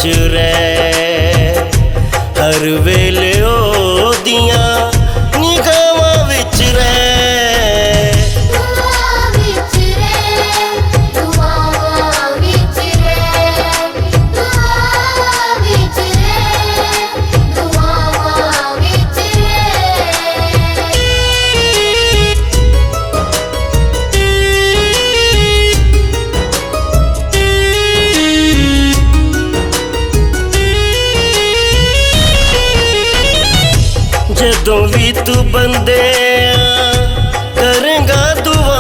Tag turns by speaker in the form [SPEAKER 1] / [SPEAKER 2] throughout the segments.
[SPEAKER 1] विच रह, हर वेले ओदियां निगाहां विच रह। जदों भी तू बंदे करेगा दुआ,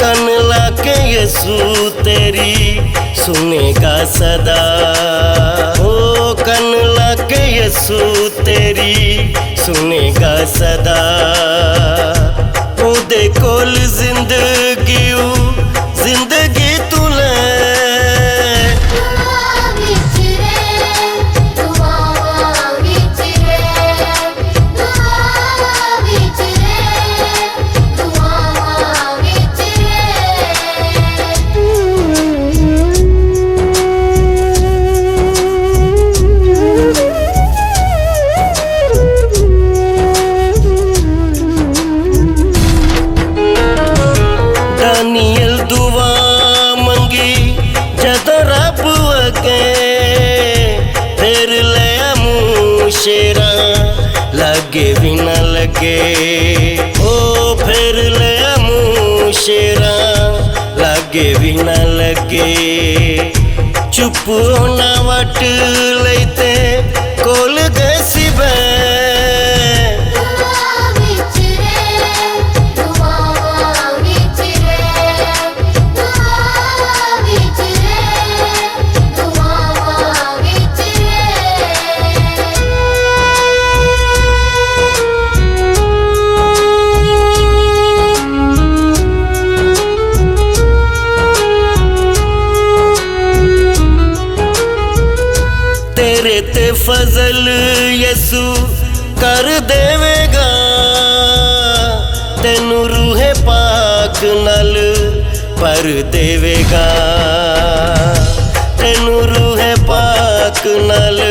[SPEAKER 1] कन लाके यसू तेरी सुनेगा सदा। ओ कन लाके यसू तेरी सुनेगा सदा। ओदे कोल जिंदगी तू ले। दानियल दुआ मंगी जदों रब अगे, फिर लिया मुँह शेरा लगे भी न लगे। ओ फिर लिया मुँह शेरा लगे भी न लगे। चुप होना वट लेते कोल गए सी तेरे ते फजल यसू कर देवेगा। तेनू रूहे पाक नल पर देवेगा। तेनू रूहे पाक नल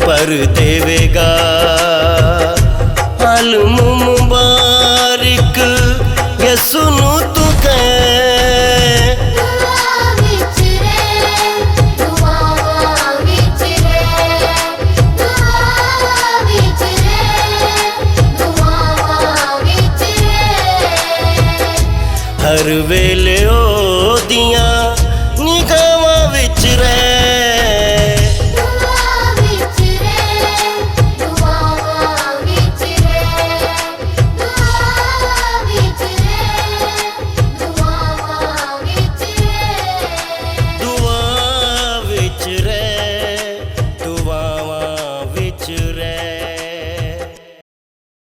[SPEAKER 1] पर देवेगा। आलम मुबारक यसू नू तू कह। हर वेले ओदियां